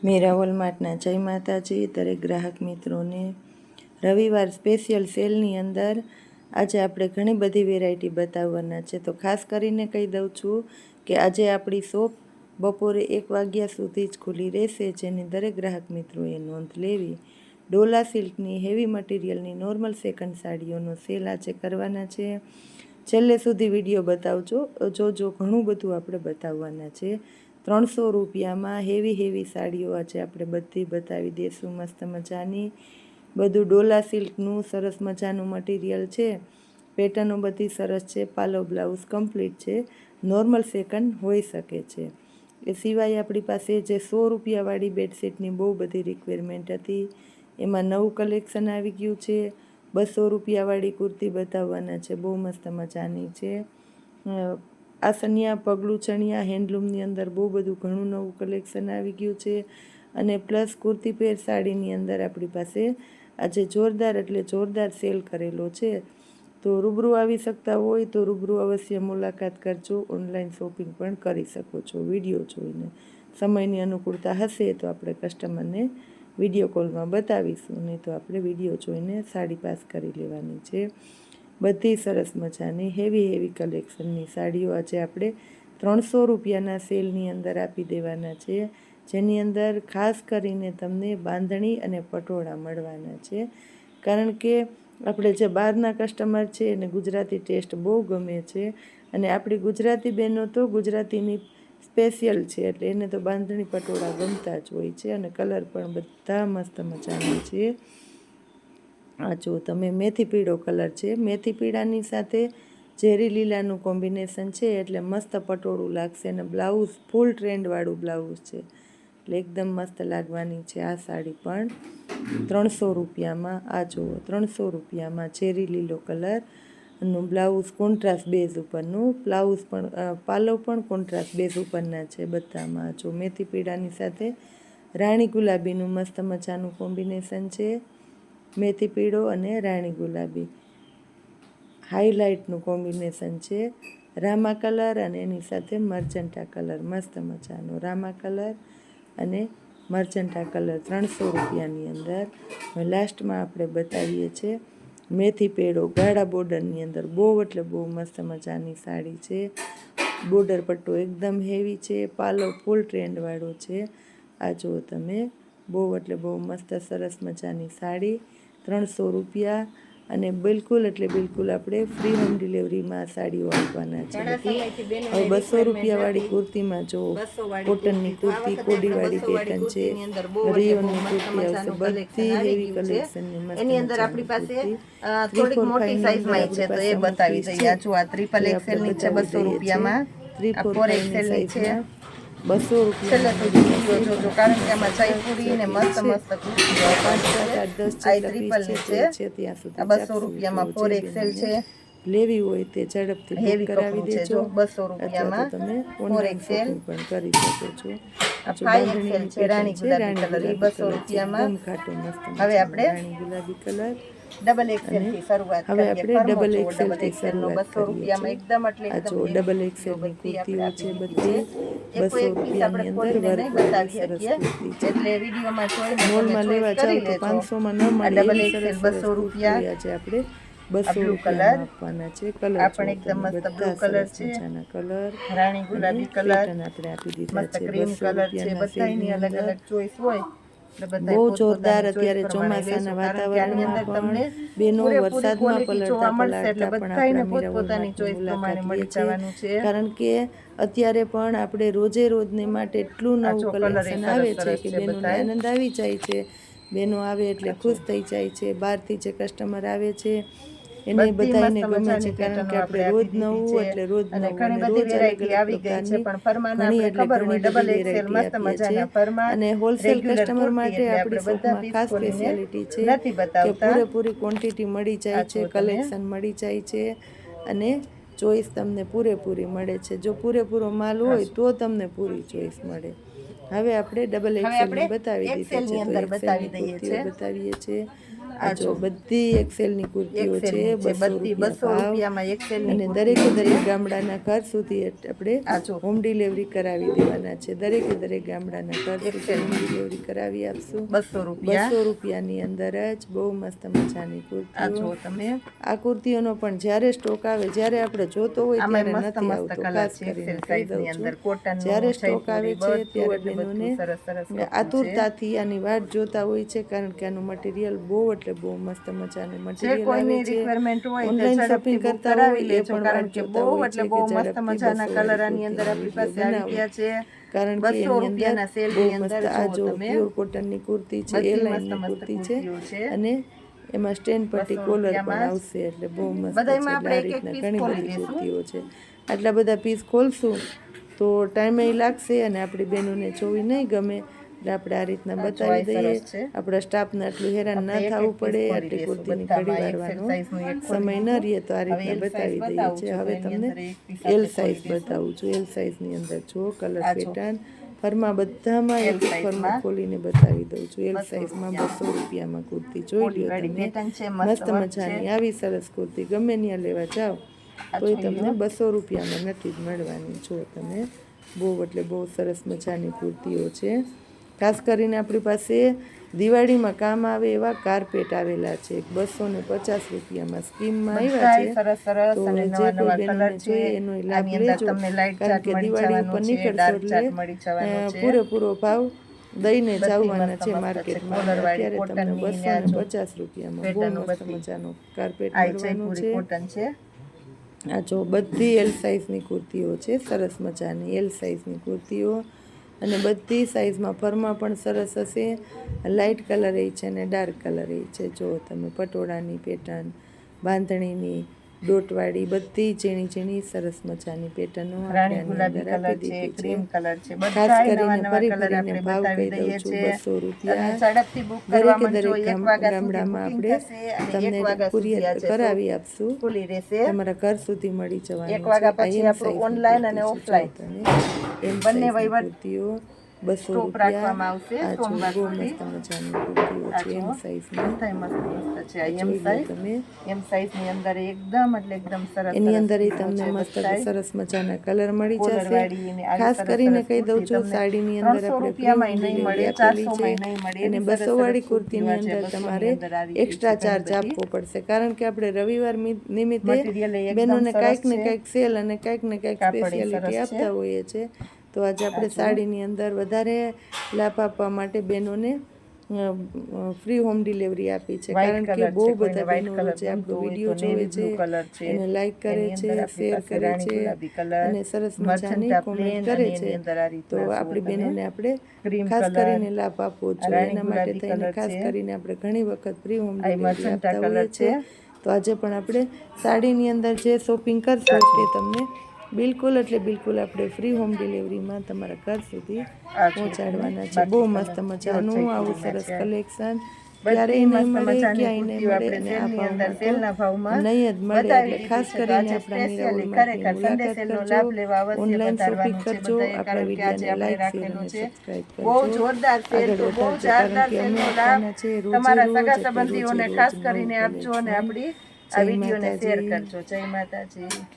મેરા વોલમાર્ટના જય માતાજી દરેક ગ્રાહક મિત્રોને રવિવાર સ્પેશિયલ સેલની અંદર આજે આપણે ઘણી બધી વેરાયટી બતાવવાના છે। તો ખાસ કરીને કહી દઉં છું કે આજે આપણી શોપ બપોરે 1 વાગ્યા સુધી જ ખુલ્લી રહેશે, જેની દરેક ગ્રાહક મિત્રોએ નોંધ લેવી। Dola સિલ્કની heavy મટીરિયલની normal second સાડીઓનો cell આજે કરવાના છે। છેલ્લે સુધી વિડીયો બતાવજો, જોજો ઘણું બધું આપણે બતાવવાના છે। 300 રૂપિયામાં હેવી સાડીઓ આજે આપણે બધી બતાવી દઈશું। મસ્ત મજાની બધું ડોલા સિલ્કનું સરસ મજાનું મટીરિયલ છે। પેટર્નો બધી સરસ છે। પાલો બ્લાઉઝ કમ્પ્લીટ છે। નોર્મલ સેકન્ડ હોઈ શકે છે। એ સિવાય આપણી પાસે જે 100 રૂપિયાવાળી બેડશીટની બહુ બધી રિક્વાયરમેન્ટ હતી, એમાં નવું કલેક્શન આવી ગયું છે। 200 રૂપિયાવાળી કુર્તી બતાવવાના છે, બહુ મસ્ત મજાની છે। આસનિયા પગલું ચણિયા હેન્ડલૂમની અંદર બહુ બધું ઘણું નવું કલેક્શન આવી ગયું છે। અને પ્લસ કુર્તી પેર સાડીની અંદર આપણી પાસે આજે જોરદાર એટલે જોરદાર સેલ કરેલો છે। તો રૂબરૂ આવી શકતા હોય તો રૂબરૂ અવશ્ય મુલાકાત કરજો। ઓનલાઈન શોપિંગ પણ કરી શકો છો વિડીયો જોઈને। સમયની અનુકૂળતા હશે તો આપણે કસ્ટમરને વિડીયો કોલમાં બતાવીશું, નહીં તો આપણે વિડીયો જોઈને સાડી પાસ કરી લેવાની છે। બધી સરસ મજાની હેવી કલેક્શનની સાડીઓ આજે આપણે 300 રૂપિયાના સેલની અંદર આપી દેવાના છે, જેની અંદર ખાસ કરીને તમને બાંધણી અને પટોળા મળવાના છે। કારણ કે આપણે જે બહારના કસ્ટમર છે એને ગુજરાતી ટેસ્ટ બહુ ગમે છે, અને આપણી ગુજરાતી બહેનો તો ગુજરાતીની સ્પેશિયલ છે, એટલે એને તો બાંધણી પટોળા ગમતા જ હોય છે। અને કલર પણ બધા મસ્ત મજાના છે। આ જો તમે મેથી પીળો કલર છે, મેથી પીળાની સાથે ઝેરી લીલાનું કોમ્બિનેશન છે, એટલે મસ્ત પટોળું લાગશે। અને બ્લાઉઝ ફૂલ ટ્રેન્ડવાળું બ્લાઉઝ છે, એટલે એકદમ મસ્ત લાગવાની છે। આ સાડી પણ 300 રૂપિયામાં, આ જુઓ 300 રૂપિયામાં ઝેરી લીલો કલર નું બ્લાઉઝ કોન્ટ્રાસ્ટ બેઝ ઉપરનું બ્લાઉઝ પણ, પાલવ પણ કોન્ટ્રાસ્ટ બેઝ ઉપરના છે બધામાં। જો મેથી પીળાની સાથે રાણી ગુલાબીનું મસ્ત મજાનું કોમ્બિનેશન છે। મેથી પીળો અને રાણી ગુલાબી હાઈલાઇટનું કોમ્બિનેશન છે। રામા કલર અને એની સાથે મર્જન્ટા કલર, મસ્ત મજાનો રામા કલર અને મર્જન્ટા કલર 300 રૂપિયાની અંદર। હવે લાસ્ટમાં આપણે બતાવીએ છીએ મેથી પીળો ગાળા બોર્ડરની અંદર, બહુ એટલે બહુ મસ્ત મજાની સાડી છે। બોર્ડર પટ્ટો એકદમ હેવી છે, પાલો ફૂલ ટ્રેન્ડવાળો છે। આ જુઓ તમે, બહુ એટલે બહુ મસ્ત સરસ મજાની સાડી 300 રૂપિયા, અને બિલકુલ એટલે બિલકુલ આપણે ફ્રી હોમ ડિલિવરીમાં સાડીઓ આપવાના છે। હવે 200 રૂપિયાવાળી કુર્તીમાં જો કોટનની કુર્તી, કોડીવાળી પેટર્ન છે, રિયોનની કુર્તી આવશે, બધી હેવી કલેક્શનની મસ્ત એની અંદર આપણી પાસે થોડીક મોટી સાઈઝમાં છે, તો એ બતાવી દઈએ। આ જો આ ટ્રિપલ એક્સેલ ની છે 200 રૂપિયામાં, આ 4 એક્સેલ ની છે 200 રૂપિયા જોજો, કારણ કે આમાં જયપુરી ને મસ્ત કુર્તીઓ 5, 7, 8, 10 આ ટ્રિપલ ની છે। ત્યાં સુધી આ 200 રૂપિયામાં 4 એક્સેલ છે, લેવી હોય તે ઝડપથી બુક કરાવી દેજો। 200 રૂપિયામાં તમે 4 એક્સેલ પણ કરી શકો છો। આ 5 એક્સેલ છે રાણી ગુલાબી કલર, એ 200 રૂપિયામાં। હવે આપણે રાણી ગુલાબી કલર ડબલ એક્સેલ થી શરૂઆત કરીએ। હવે આપણે ડબલ એક્સેલ થી નો 200 રૂપિયામાં એકદમ એટલે આ જો ડબલ એક્સેલ ની કુર્તીઓ છે બધી 200 રૂપિયાની અંદર વર્ક બતાવી સરસ શકીએ, કુર્તી છે। એટલે વિડીયોમાં જોઈને મોલમાં લેવા જાવ તો 500 માં ન મળે ડબલ એવી એક્સેલ સરસ 200 રૂપિયા। આજે આપણે 200 બ્લુ રૂપિયામાં કલર આપવાના છે। કલર આ પણ એકદમ મસ્ત બ્લુ કલર છે, કલર રાણી ગુલાબી કલર આપણે આપી દીધા મસ્ત છે। ક્રીમ કલર છે, બધાની અલગ અલગ ચોઈસ હોય, બહુ જોરદાર અત્યારે ચોમાસાના વાતાવરણમાં પણ બેનો વરસાદમાં પલળતા પણ આપણા પોતપોતાની ચોઈસ પ્રમાણે મળી જવાનું છે। કારણ કે અત્યારે પણ આપણે રોજને માટે એટલું નવું કલેક્શન આવે છે કે બેનોને આનંદ આવી જાય છે। બેનો આવે એટલે ખુશ થઈ જાય છે। બહારથી જે કસ્ટમર આવે છે એને બધાને ગમે છે, કારણ કે આપણે રોજ નવું એટલે રોજ નવું, અને રોજ અલગ અલગ પ્રકારની ઘણી એટલે ઘણી બધી વેરાયટી આપીએ છીએ। અને હોલસેલ કસ્ટમર માટે આપણી શોપમાં ખાસ સ્પેશિયાલિટી છે કે પૂરેપૂરી ક્વોન્ટિટી મળી જાય છે, કલેક્શન મળી જાય છે, અને ચોઈસ તમને પૂરેપૂરી મળે છે। જો પૂરેપૂરો માલ હોય તો તમને પૂરી ચોઈસ મળે, હવે આપણે ડબલ હવે એક્સેલ આપણે બતાવી XL ની દીધી છે. અંદર તો બતાવી XL ની દઈએ કુર્તીઓ છે. બતાવીએ છીએ. આ આ જો બધી એક્સેલ ની કુર્તીઓ છે, બધી 200 200 રૂપિયા રૂપિયામાં XL ભાવ. ની અને કુર્તીઓ દરેક છે. ગામડાના ઘર સુધી આપણે આ જો હોમ ડિલિવરી કરાવી દેવાના છે. દરેક ગામડાના ઘર સુધી હોમ ડિલિવરી કરાવી આપશું. 200 રૂપિયા. 200 રૂપિયાની અંદર જ બહુ મસ્ત મજાની આ કુર્તીઓ. જો તમે આ કુર્તીઓનો પણ જ્યારે સ્ટોક આવે, જ્યારે આપણે જોતો હોય આમાં ત્યારે મસ્ત નથી મસ્ત આવતો. કલર ખાસ છે કરીને એક્સેલ કહી સાઈઝ દઉં ની છું, અંદર કોટન જ્યારે સ્ટોક આવે છે ત્યારે બહેનોને સરસ સરસ વસ્તુ છે. આતુરતાથી આની વાટ જોતા હોય છે, કારણ કે આનું મટીરિયલ બહુ એટલે બહુ મસ્ત મજાનું જે મટીરિયલ આવે કોઈની છે. રિક્વાયરમેન્ટ હોય તે ઓનલાઈન ઝડપથી શોપિંગ બુક કરતા કરાવી હોય એ લેજો, પણ કારણ વાટ કે જોતા બહુ હોય એટલે છે બહુ કે મસ્ત ઝડપથી મજાના 200 કલર વાળી આની અંદર કુર્તીનો આપણી પાસે વિડીયો આવી ગયા છે. કારણ કે 200 એની અંદર રૂપિયાના સેલ બહુ ની અંદર મસ્ત આ જો તમે પ્યોર કોટનની કુર્તી છે, બધી એ મસ્ત લાઈનની મસ્ત કુર્તી છે. કુર્તીઓ છે. અને એમાં સ્ટેન્ડ પટ્ટી 200 કોલર પણ રૂપિયામાં જ. આવશે, એટલે બહુ મસ્ત છે. બધાયમાં એટલે આ આપણે એક રીતના પીસ ઘણી ખોલી બધી દઈશું. કુર્તીઓ છે. આટલા બધા પીસ ખોલશું તો ટાઈમે લાગશે અને આપણી બહેનોને જોવી નહીં ગમે. એટલે આપણે આ રીતના આ જો બતાવી આ દઈએ. સરસ છે. આપણા સ્ટાફને આટલું હેરાન ના આપણે એક થવું એક પીસ પડે. ખોલી આટલી દઈશું. કુર્તીની ઘડી બધામાં વારવાનો XL સાઈઝનું એક ખોલી સમય ન દીધું. રહે તો આ હવે રીતના L સાઈઝ બતાવી દઈએ બતાવું છીએ. છું, હવે તો એની તમને અંદર એક પીસ એલ આપણે સાઈઝ ખોલી દઈશું. બતાવું છું. એલ સાઈઝની અંદર જો કલર આ જો. પેટર્ન ફરમાં બધામાં L એક ફરમાં સાઈઝમાં ખોલીને બતાવી દઉં છું. એલ 200 સાઈઝમાં રૂપિયા. 200 રૂપિયામાં કુર્તી જોઈ લો પોલીવાળી તમે. પેટર્ન છે, મસ્ત વર્ક મજાની છે. આવી સરસ કુર્તી ગમે ત્યાં લેવા જાઓ આ તોય જોઈ તમને લો. 200 રૂપિયામાં નથી જ મળવાની. જો તમે બહુ એટલે બહુ સરસ મજાની કુર્તીઓ છે. ખાસ કરીને આપણી પાસે દિવાળીમાં કામ આવે એવા કાર્પેટ આવેલા છે. 250 રૂપિયામાં સ્કીમમાં આવ્યા બધાય છે. સરસ સરસ તો અને જે નવા કોઈ નવા બહેનોને કલર છે. જોઈએ એનો લાભ આની અંદર લેજો, તમને લાઇટ કારણ ચાર્ટ કે મળી દિવાળી ઉપર જવાનું છે, નીકળશો ડાર્ક એટલે ચાર્ટ મળી જવાનું છે. પૂરેપૂરો ભાવ દઈને બધી જવાના મસ્ત છે મસ્ત છે. માર્કેટમાં. કોલરવાળી અત્યારે તમને કોટનની ને આ જો 250 રૂપિયામાં બહુ પેટર્ન મસ્ત બધી. મજાનો કાર્પેટ આ મળવાનું જયપુરી છે. કોટન છે. આ જો બધી એલ સાઈઝની કુર્તીઓ છે, સરસ મજાની એલ સાઈઝની કુર્તીઓ. અને બધી સાઈઝમાં ફરમાં પણ સરસ હશે. લાઇટ કલર એ છે અને ડાર્ક કલર એ છે. જો તમે પટોળાની પેટર્ન, બાંધણીની, ડોટવાળી બધી ઝીણી ઝીણી સરસ મજાની પેટર્નો રાણી આપણે ગુલાબી અંદર કલર આપી છે, દીધી છે. ક્રીમ કલર છે, ખાસ બધાય નવા કરીને નવા ફરી કલર ફરીને આપણે ભાવ બતાવી કહી દઉં દઈએ છું, છે. 200 રૂપિયા. અને ઝડપથી બુક કરવા માંડજો. 1 વાગ્યા સુધી ગામડામાં બુકિંગ આપણે થશે અને 1 તમને વાગ્યા સુધી કુરિયર આજે કરાવી આપશું. ખુલ્લી રહેશે. તમારા ઘર સુધી મળી જવાનું 1 વાગ્યા છે. પછી આ એમ આપણું સાઈઝની ઓનલાઈન અને કુર્તી છે. ઓફલાઈન જો તમે એમ બંને સાઈઝની વહીવટ કુર્તીઓ 200 સ્ટોક રૂપિયા. રાખવામાં આવશે આ જો સોમવાર બહુ સુધી. મસ્ત મજાની કુર્તીઓ આ છે જો એમ સાઈઝની. બધાય મસ્ત મસ્ત છે. આ એમ જોઈ લો સાઈઝ. તમે. એમ સાઈઝ ની અંદર એકદમ એટલે એકદમ સરસ એની સરસ અંદર પીસો તમને છે મસ્ત બધાય. સરસ મજાના કલર મળી જશે. કોલરવાળી ને આવી ખાસ સરસ કરીને સરસ કહી દઉં કુર્તી છું, તમને સાડીની અંદર 300 આપણે રૂપિયામાં પ્રીમિયમ નહીં મળે, ડિલિવરી આપેલી 400 છે. માં નહીં મળે. અને એવી સરસ 200 વાળી સરસ કુર્તીની કુર્તીઓ છે. અંદર 200 તમારે ની અંદર આવી ગઈ એક્સ્ટ્રા છે ઘણી ચાર્જ બધી. આપવો પડશે, કારણ કે આપણે રવિવાર નિમિત્તે મટીરિયલ એકદમ બહેનોને સરસ કાંઈક ને છે. કાંઈક સેલ અને કાંઈક ને કાંઈક કાપડ એ સ્પેશિયાલિટી સરસ આપતા છે. હોઈએ છીએ. તો આજે આપણે આ જુઓ. સાડીની અંદર વધારે લાભ આપવા માટે બહેનોને ફ્રી હોમ ડિલિવરી આપી છે, વ્હાઇટ કારણ કે કલર બહુ છે. બધા કોઈને વ્હાઇટ બહેનો કલર રોજે આપણો ગમતો હોય તો વિડીયો જોવે નેવી છે, બ્લુ કલર છે. એને લાઈક કરે એની છે, અંદર આપણી શેર પાસે કરે રાણી છે ગુલાબી કલર, અને સરસ મજાની મજંટા કોમેન્ટ પ્લેન કરે અને છે. એની અંદર આ તો રીતના આપણી જુઓ તમે. બહેનોને આપણે ક્રીમ ખાસ કલર, કરીને લાભ આપવો જોઈએ. રાણી એના માટે ગુલાબી થઈને કલર ખાસ છે. કરીને આપણે ઘણી વખત ફ્રી હોમ આ ડિલિવરી મજંટા આપતા કલર હોઈએ છે. છીએ. તો આજે પણ આપણે સાડીની અંદર જે શોપિંગ કરશો તે તમને બિલકુલ એટલે બિલકુલ આપણે ફ્રી હોમ ડિલિવરીમાં તમારા ઘર સુધી આ જો પહોંચાડવાના છે. બાકી બહુ કલર મસ્ત પ્યોર મજાનું આવું જયપુરીમાં સરસ છે. કલેક્શન બધી ક્યારેય નહીં મસ્ત મળે, મજાની ક્યાંય નહીં કુર્તીઓ મળે, આપણે અને આ સેલની અંદર ભાવમાં તો સેલના ભાવમાં નહીં જ મળે. બતાવી એટલે ખાસ દીધી છે. તો કરીને આજે આપણા સ્પેશિયલી મીરાવોલમાંથી ખરેખર સન્ડે મુલાકાત સેલનો કરજો, લાભ લેવા અવશ્ય ઓનલાઈન શોપિંગ પધારવાનું છે કરજો, બધાએ, આપણા કારણ કે આજે વિડીયોને આપણે લાઈક, શેર રાખેલું અને છે સબસ્ક્રાઈબ બહુ કરજો. જોરદાર સેલ, આગળ તો બહુ વધારજો, કારણ જોરદાર કે અમે સેલનો લાભ આપવાના છે રોજે તમારા રોજ, સગા એટલે સંબંધીઓને રોજે ખાસ રોજ કરીને નવું આપજો અને કલેક્શન. આપણી આ જય વિડીયોને શેર માતાજી. કરજો. જય માતાજી.